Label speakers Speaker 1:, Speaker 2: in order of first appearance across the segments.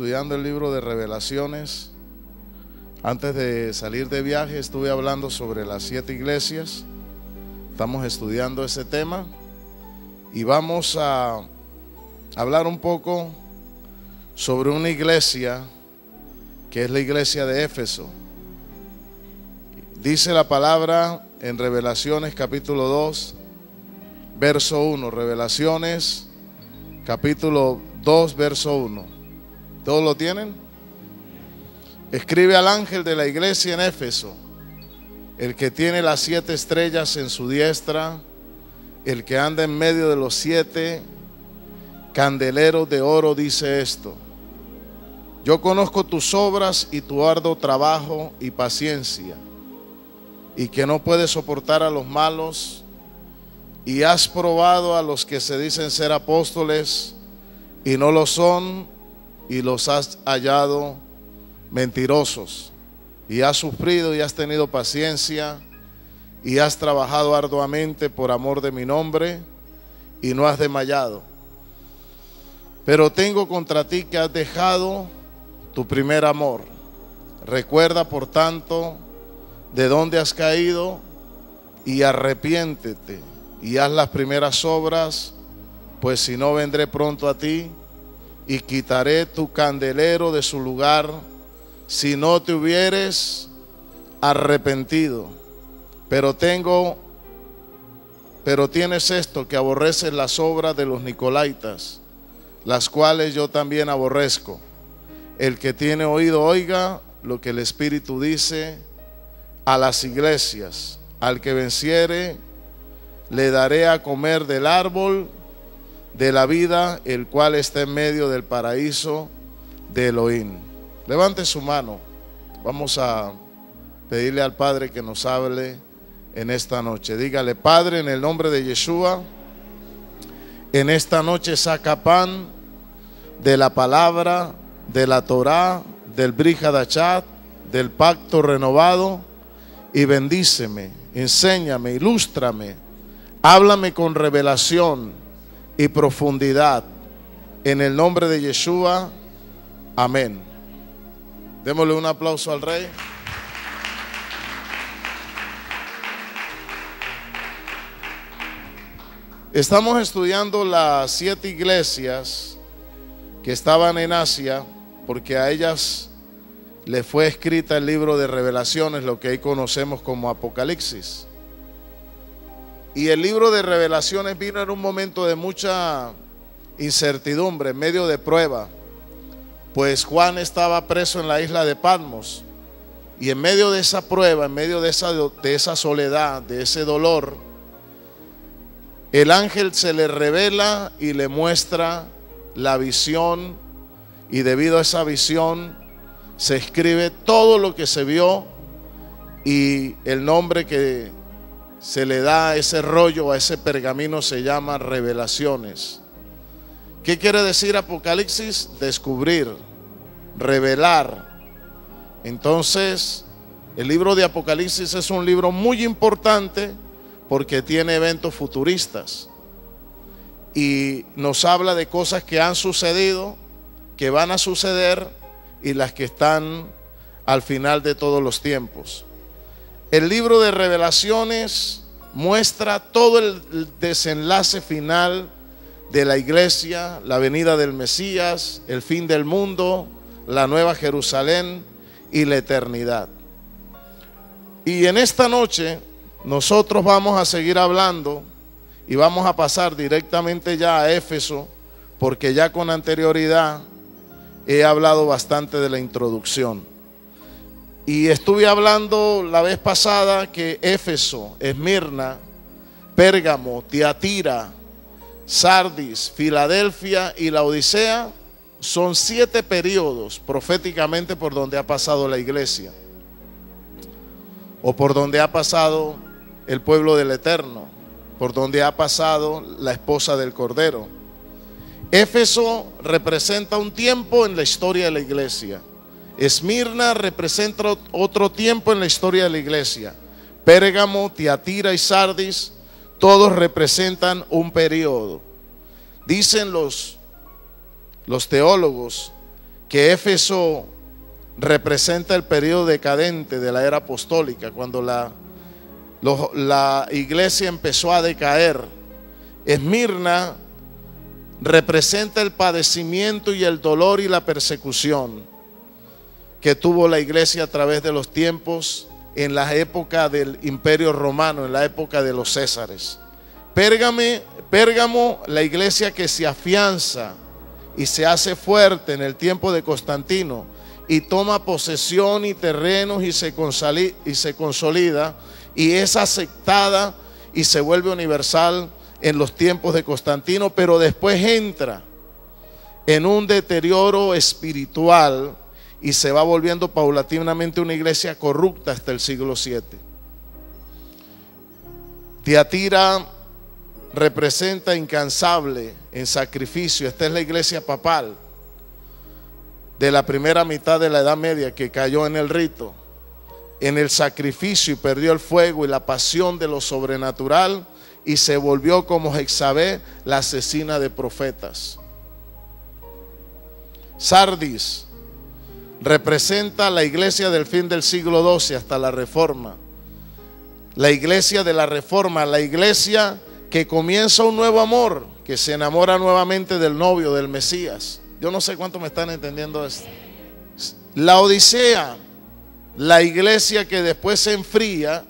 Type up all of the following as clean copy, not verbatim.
Speaker 1: estudiando el libro de Revelaciones. Antes de salir de viaje estuve hablando sobre las 7 iglesias. Estamos estudiando ese tema y vamos a hablar un poco sobre una iglesia que es la iglesia de Éfeso. Dice la palabra en Revelaciones capítulo 2, verso 1. Revelaciones capítulo 2, verso 1. ¿Todos lo tienen? Escribe al ángel de la iglesia en Éfeso, el que tiene las 7 estrellas en su diestra, el que anda en medio de los 7 candeleros de oro, dice esto: yo conozco tus obras y tu arduo trabajo y paciencia, y que no puedes soportar a los malos, y has probado a los que se dicen ser apóstoles y no lo son, y los has hallado mentirosos, y has sufrido y has tenido paciencia, y has trabajado arduamente por amor de mi nombre, y no has desmayado. Pero tengo contra ti que has dejado tu primer amor. Recuerda, por tanto, de dónde has caído, y arrepiéntete, y haz las primeras obras, pues si no, vendré pronto a ti, y quitaré tu candelero de su lugar, si no te hubieres arrepentido. Pero tienes esto, que aborreces las obras de los nicolaítas, las cuales yo también aborrezco. El que tiene oído, oiga lo que el Espíritu dice a las iglesias. Al que venciere, le daré a comer del árbol de la vida, el cual está en medio del paraíso de Elohim. Levante su mano. Vamos a pedirle al Padre que nos hable en esta noche. Dígale: Padre, en el nombre de Yeshua, en esta noche saca pan de la palabra, de la Torá, del Brit Hadashah, del pacto renovado, y bendíceme, enséñame, ilústrame, háblame con revelación y profundidad. En el nombre de Yeshua, amén. Démosle un aplauso al Rey. Estamos estudiando las 7 iglesias que estaban en Asia, porque a ellas le fue escrita el libro de Revelaciones, lo que hoy conocemos como Apocalipsis. Y el libro de Revelaciones vino en un momento de mucha incertidumbre, en medio de prueba, pues Juan estaba preso en la isla de Patmos, y en medio de esa prueba, en medio de esa soledad, de ese dolor, el ángel se le revela y le muestra la visión, y debido a esa visión se escribe todo lo que se vio, y el nombre que se le da a ese rollo, a ese pergamino, se llama Revelaciones. ¿Qué quiere decir Apocalipsis? Descubrir, revelar. Entonces, el libro de Apocalipsis es un libro muy importante porque tiene eventos futuristas y nos habla de cosas que han sucedido, que van a suceder y las que están al final de todos los tiempos. El libro de Revelaciones muestra todo el desenlace final de la iglesia, la venida del Mesías, el fin del mundo, la nueva Jerusalén y la eternidad. Y en esta noche nosotros vamos a seguir hablando y vamos a pasar directamente ya a Éfeso, porque ya con anterioridad he hablado bastante de la introducción. Y estuve hablando la vez pasada que Éfeso, Esmirna, Pérgamo, Tiatira, Sardis, Filadelfia y la Odisea son 7 periodos proféticamente por donde ha pasado la iglesia, o por donde ha pasado el pueblo del Eterno, por donde ha pasado la esposa del Cordero. Éfeso representa un tiempo en la historia de la iglesia. Esmirna representa otro tiempo en la historia de la iglesia. Pérgamo, Tiatira y Sardis, todos representan un periodo. Dicen los teólogos que Éfeso representa el periodo decadente de la era apostólica, cuando la iglesia empezó a decaer. Esmirna representa el padecimiento y el dolor y la persecución que tuvo la iglesia a través de los tiempos en la época del Imperio Romano, en la época de los Césares. Pérgamo, la iglesia que se afianza y se hace fuerte en el tiempo de Constantino y toma posesión y terrenos y se consolida y es aceptada y se vuelve universal en los tiempos de Constantino, pero después entra en un deterioro espiritual y se va volviendo paulatinamente una iglesia corrupta hasta el siglo VII. Tiatira representa incansable en sacrificio. Esta es la iglesia papal de la primera mitad de la Edad Media, que cayó en el rito, en el sacrificio, y perdió el fuego y la pasión de lo sobrenatural y se volvió como Jezabel, la asesina de profetas. Sardis representa la iglesia del fin del siglo XII hasta la Reforma. La iglesia de la Reforma, la iglesia que comienza un nuevo amor, que se enamora nuevamente del novio, del Mesías. Yo no sé cuánto me están entendiendo esto. La Odisea, la iglesia que después se enfría,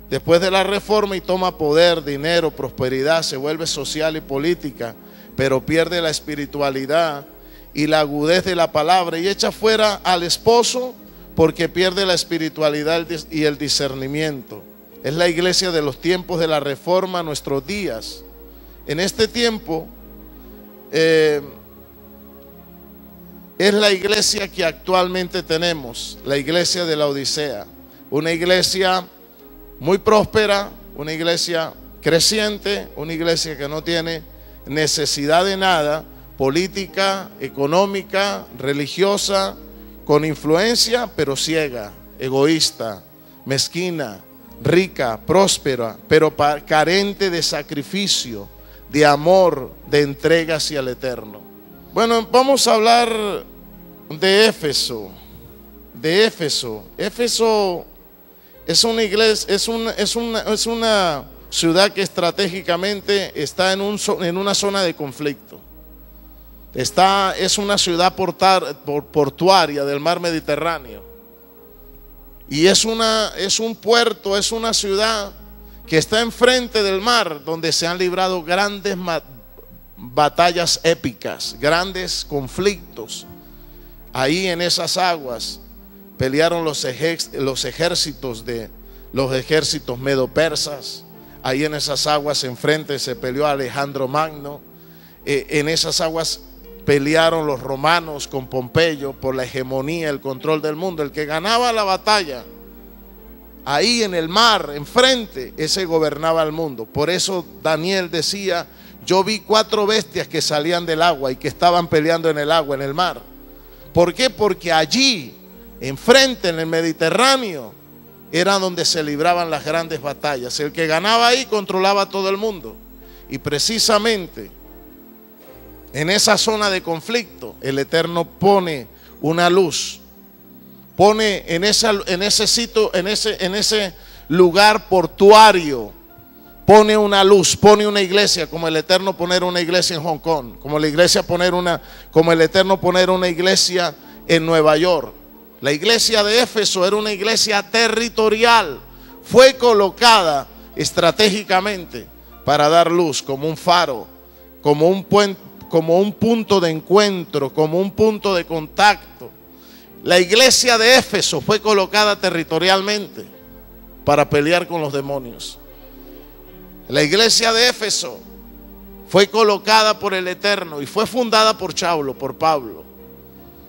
Speaker 1: después de la Reforma, y toma poder, dinero, prosperidad, se vuelve social y política, pero pierde la espiritualidad y la agudez de la palabra y echa fuera al esposo porque pierde la espiritualidad y el discernimiento. Es la iglesia de los tiempos de la Reforma a nuestros días. En este tiempo es la iglesia que actualmente tenemos, la iglesia de la Odisea, una iglesia muy próspera, una iglesia creciente, una iglesia que no tiene necesidad de nada, política, económica, religiosa, con influencia, pero ciega, egoísta, mezquina, rica, próspera, pero carente de sacrificio, de amor, de entrega hacia el Eterno. Bueno, vamos a hablar de Éfeso. De Éfeso. Éfeso es una iglesia, es una ciudad que estratégicamente está en una zona de conflicto. Es una ciudad portuaria del mar Mediterráneo. Y es un puerto, es una ciudad que está enfrente del mar, donde se han librado grandes batallas épicas, grandes conflictos. Ahí en esas aguas pelearon los ejércitos medo-persas. Ahí en esas aguas enfrente se peleó Alejandro Magno. En esas aguas pelearon los romanos con Pompeyo por la hegemonía, el control del mundo. El que ganaba la batalla ahí en el mar, enfrente, ese gobernaba el mundo. Por eso Daniel decía: yo vi 4 bestias que salían del agua y que estaban peleando en el agua, en el mar. ¿Por qué? Porque allí, enfrente, en el Mediterráneo, era donde se libraban las grandes batallas. El que ganaba ahí controlaba todo el mundo. Y precisamente en esa zona de conflicto, el Eterno pone una luz, pone en ese sitio, en ese lugar portuario, pone una luz, pone una iglesia, como el Eterno poner una iglesia en Hong Kong, como el Eterno poner una iglesia en Nueva York. La iglesia de Éfeso era una iglesia territorial, fue colocada estratégicamente para dar luz, como un faro, como un puente, como un punto de encuentro, como un punto de contacto. La iglesia de Éfeso fue colocada territorialmente para pelear con los demonios. La iglesia de Éfeso fue colocada por el Eterno y fue fundada por Pablo.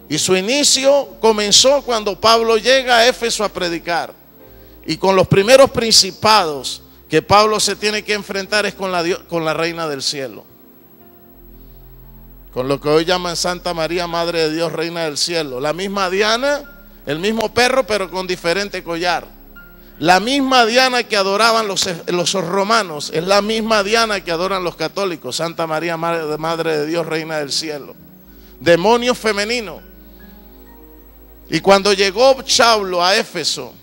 Speaker 1: Y su inicio comenzó cuando Pablo llega a Éfeso a predicar. Y con los primeros principados que Pablo se tiene que enfrentar es con la reina del cielo, con lo que hoy llaman Santa María, Madre de Dios, Reina del Cielo. La misma Diana, el mismo perro, pero con diferente collar. La misma Diana que adoraban los romanos, es la misma Diana que adoran los católicos. Santa María, Madre de Dios, Reina del Cielo. demonio femenino. Y cuando llegó Saulo a Éfeso,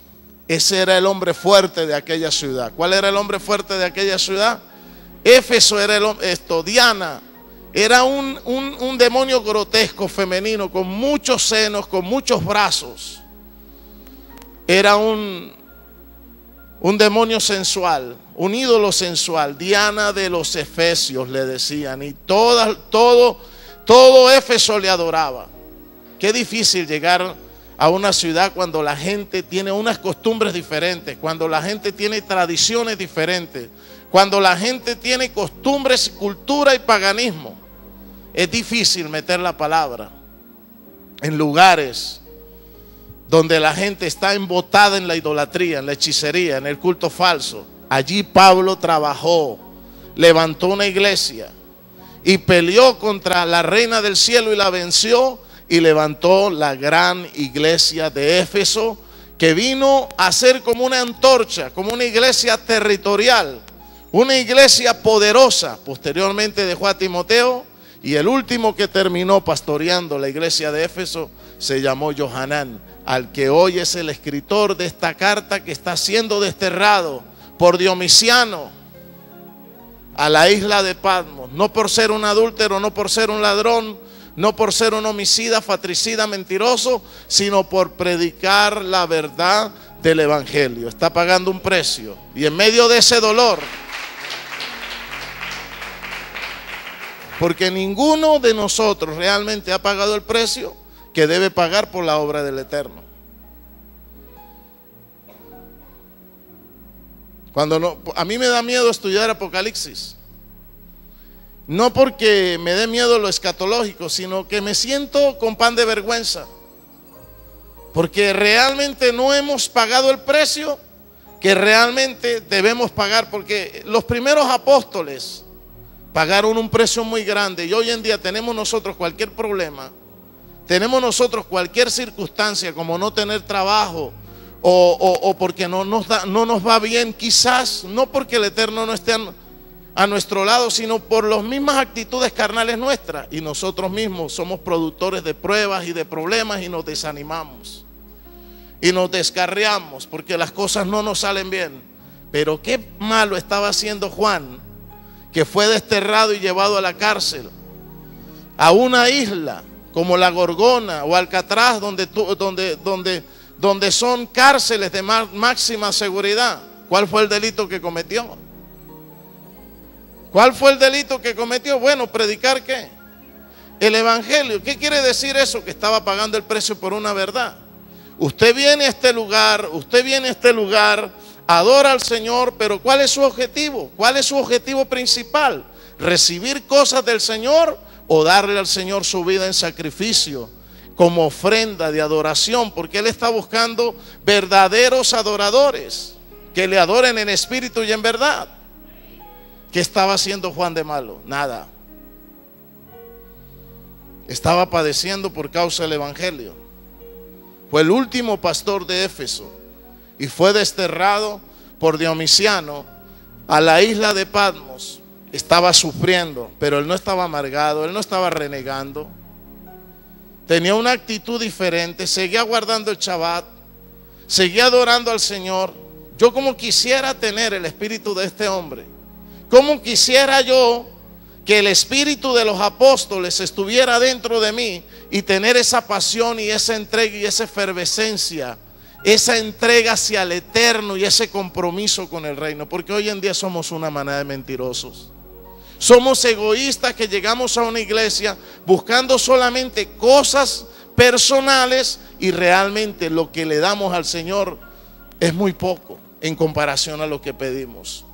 Speaker 1: ese era el hombre fuerte de aquella ciudad. ¿Cuál era el hombre fuerte de aquella ciudad? Éfeso era Diana. Era un demonio grotesco femenino, con muchos senos, con muchos brazos. Era un demonio sensual, un ídolo sensual. Diana de los Efesios le decían. Y todo Éfeso le adoraba. Qué difícil llegar a una ciudad cuando la gente tiene unas costumbres diferentes, cuando la gente tiene tradiciones diferentes, cuando la gente tiene costumbres, cultura y paganismo. Es difícil meter la palabra en lugares donde la gente está embotada en la idolatría, en la hechicería, en el culto falso. Allí Pablo trabajó, levantó una iglesia y peleó contra la reina del cielo y la venció, y levantó la gran iglesia de Éfeso, que vino a ser como una antorcha, como una iglesia territorial, una iglesia poderosa. Posteriormente dejó a Timoteo, y el último que terminó pastoreando la iglesia de Éfeso se llamó Johanán, al que hoy es el escritor de esta carta, que está siendo desterrado por Dionisiano a la isla de Patmos, no por ser un adúltero, no por ser un ladrón, no por ser un homicida, fratricida, mentiroso, sino por predicar la verdad del evangelio. Está pagando un precio, y en medio de ese dolor, porque ninguno de nosotros realmente ha pagado el precio que debe pagar por la obra del Eterno. A mí me da miedo estudiar Apocalipsis. No porque me dé miedo lo escatológico, sino que me siento con pan de vergüenza, porque realmente no hemos pagado el precio que realmente debemos pagar. Porque los primeros apóstoles pagaron un precio muy grande, y hoy en día tenemos nosotros cualquier problema, tenemos nosotros cualquier circunstancia, como no tener trabajo, o porque no nos va bien, quizás no porque el Eterno no esté a nuestro lado, sino por las mismas actitudes carnales nuestras, y nosotros mismos somos productores de pruebas y de problemas, y nos desanimamos y nos descarriamos porque las cosas no nos salen bien. Pero qué malo estaba haciendo Juan, que fue desterrado y llevado a la cárcel, a una isla como la Gorgona o Alcatraz, donde son cárceles de máxima seguridad. ¿Cuál fue el delito que cometió? ¿Cuál fue el delito que cometió? Bueno, predicar ¿qué? El evangelio. ¿Qué quiere decir eso? Que estaba pagando el precio por una verdad. Usted viene a este lugar, adora al Señor, pero ¿cuál es su objetivo? ¿Cuál es su objetivo principal? ¿Recibir cosas del Señor o darle al Señor su vida en sacrificio, como ofrenda de adoración? Porque Él está buscando verdaderos adoradores, que le adoren en espíritu y en verdad. ¿Qué estaba haciendo Juan de malo? Nada. Estaba padeciendo por causa del evangelio. Fue el último pastor de Éfeso y fue desterrado por Dionisiano a la isla de Patmos. Estaba sufriendo, pero él no estaba amargado, él no estaba renegando. Tenía una actitud diferente, seguía guardando el Shabbat, seguía adorando al Señor. Yo como quisiera tener el espíritu de este hombre. Como quisiera yo que el espíritu de los apóstoles estuviera dentro de mí, y tener esa pasión y esa entrega y esa efervescencia, esa entrega hacia el Eterno y ese compromiso con el reino. Porque hoy en día somos una manada de mentirosos. Somos egoístas que llegamos a una iglesia buscando solamente cosas personales, y realmente lo que le damos al Señor es muy poco en comparación a lo que pedimos.